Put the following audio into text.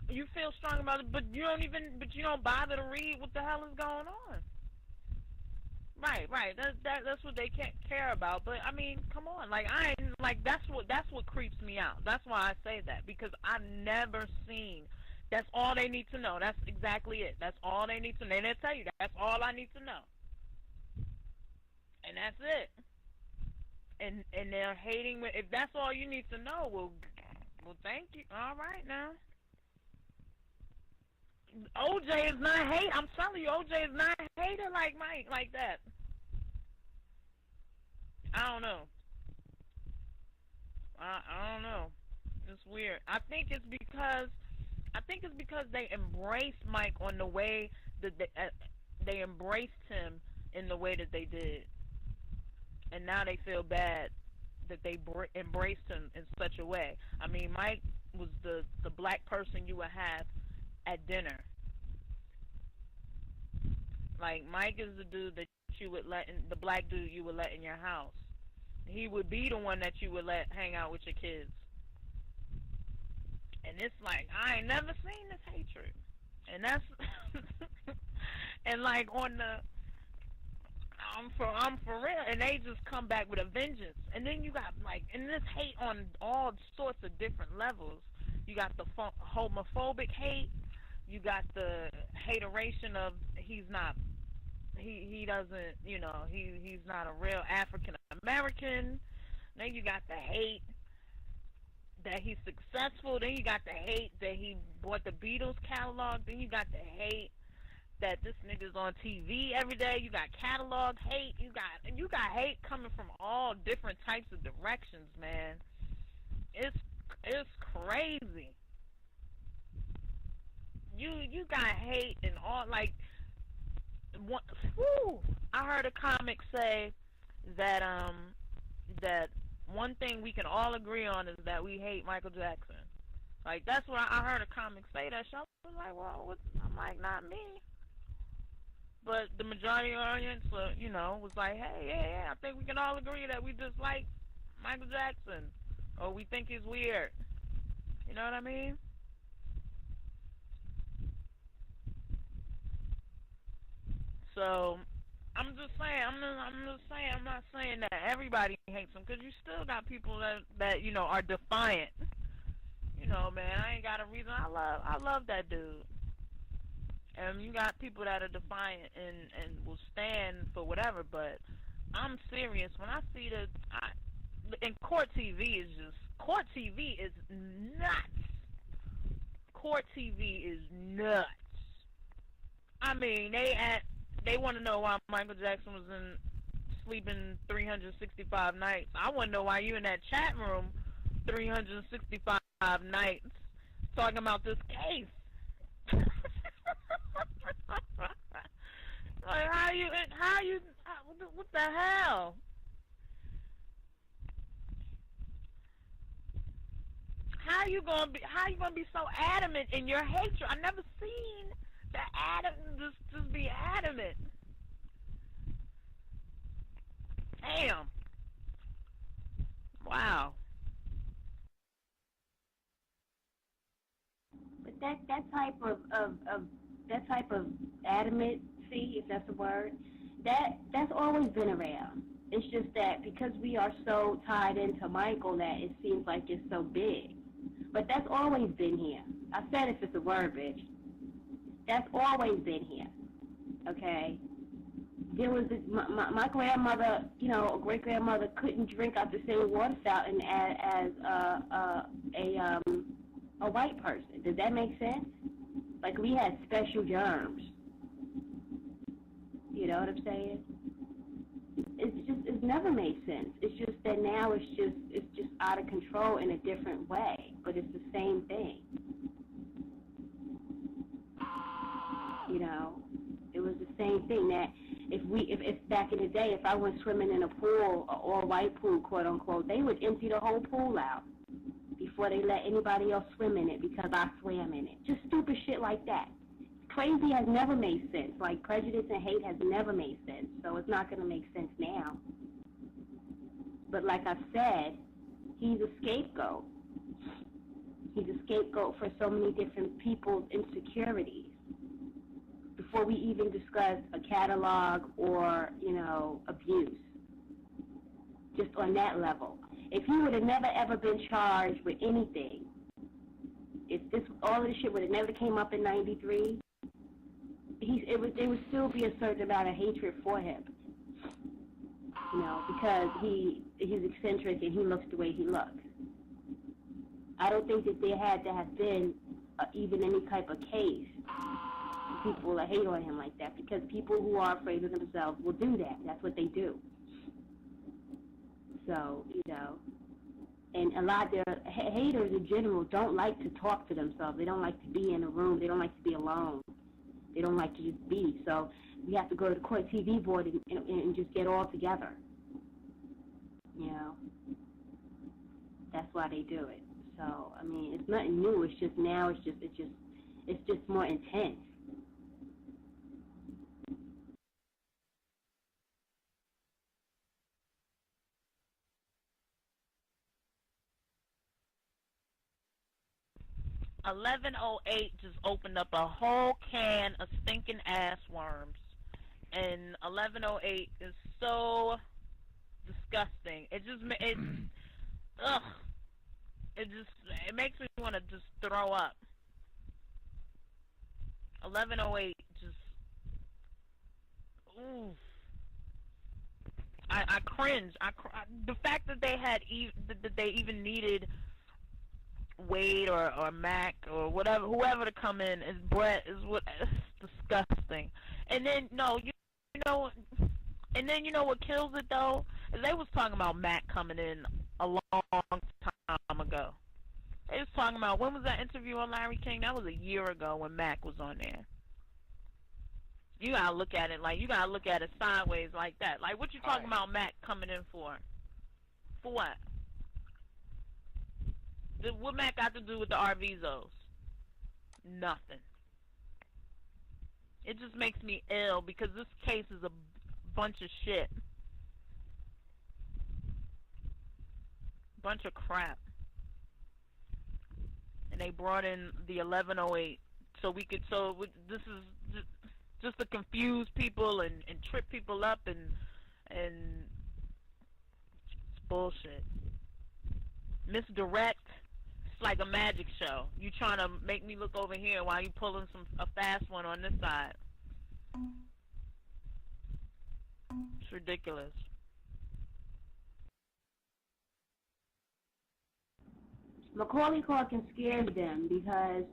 You feel strong about it, but you don't bother to read what the hell is going on. Right, right. That's what they can't care about. But I mean, come on. Like I ain't like that's what creeps me out. That's why I say that because I've never seen. That's all they need to know. That's exactly it. That's all they need to know. They didn't tell you that. That's all I need to know. And that's it. And they're hating. If that's all you need to know, well, thank you. All right now. OJ is not hate. I'm telling you, OJ is not hated like Mike like that. I don't know. I don't know. It's weird. I think it's because they embraced Mike on the way that they embraced him in the way that they did, and now they feel bad that they embraced him in such a way. I mean, Mike was the black person you would have at dinner. Like Mike is the dude that you would let in, the black dude you would let in your house. He would be the one that you would let hang out with your kids. And it's like I ain't never seen this hatred, and that's and like on the I'm for real, and they just come back with a vengeance. And then you got like, and this hate on all sorts of different levels. You got the homophobic hate. You got the hateration of he doesn't, he's not a real African American. Then you got the hate that he's successful. Then you got the hate that he bought the Beatles catalog. Then you got the hate that this nigga's on TV every day. You got catalog hate. You got hate coming from all different types of directions, man. It's crazy. You got hate and all like one. Whew, I heard a comic say that that one thing we can all agree on is that we hate Michael Jackson. Like that's what I heard a comic say that. So I was like, well, I'm like, not me. But the majority of the audience, was like, hey, yeah, I think we can all agree that we just like Michael Jackson, or we think he's weird. You know what I mean? So I'm just saying. I'm just saying. I'm not saying that everybody hates him, because you still got people that are defiant. Man, I ain't got a reason. I love that dude. And you got people that are defiant and will stand for whatever. But I'm serious when I see and court TV is nuts. Court TV is nuts. I mean, they want to know why Michael Jackson was sleeping 365 nights. I want to know why you in that chat room 365 nights talking about this case. Like what the hell? How you gonna be so adamant in your hatred? I never seen the just be adamant. Damn. Wow. But that type of adamancy, if that's a word, that's always been around. It's just that because we are so tied into Michael that it seems like it's so big. But that's always been here. I said if it's a word, bitch. That's always been here. Okay? There was my grandmother, great grandmother couldn't drink out the same water fountain as a white person. Does that make sense? Like we had special germs. You know what I'm saying? It's never made sense. It's just that now it's just out of control in a different way, but it's the same thing. It was the same thing that if back in the day, if I went swimming in a pool, an all-white pool, quote unquote, they would empty the whole pool out before they let anybody else swim in it because I swam in it. Just stupid shit like that. Crazy has never made sense. Like prejudice and hate has never made sense. So it's not going to make sense now. But like I said, he's a scapegoat. He's a scapegoat for so many different people's insecurities. Before we even discuss a catalog or, abuse, just on that level. If he would have never ever been charged with anything, if all of this shit would have never came up in '93, there would still be a certain amount of hatred for him, because he's eccentric and he looks the way he looks. I don't think that there had to have been even any type of case for people to hate on him like that, because people who are afraid of themselves will do that. That's what they do. So, and a lot of their haters in general don't like to talk to themselves. They don't like to be in a room. They don't like to be alone. They don't like to just be. So we have to go to the court TV board and just get all together. That's why they do it. So, I mean, it's nothing new. It's just now it's just more intense. .1108 just opened up a whole can of stinking ass worms, and 1108 is so disgusting. Ugh. It makes me want to just throw up. 1108 just, ooh. I cringe. The fact that they had that they even needed Wade or Mac or whatever, whoever to come in as Brett is disgusting. And then you know what kills it though? Is they was talking about Mac coming in a long time ago. They was talking about, when was that interview on Larry King? That was a year ago when Mac was on there. You gotta look at it sideways like that. Like, what you talking about Mac coming in for? For what? What Mac got to do with the RVZOs? Nothing. It just makes me ill because this case is a bunch of shit. Bunch of crap. And they brought in the 1108 this is just to confuse people and trip people up and it's bullshit. Misdirect. It's like a magic show. You trying to make me look over here while you pulling a fast one on this side. It's ridiculous. Macaulay Culkin scares them because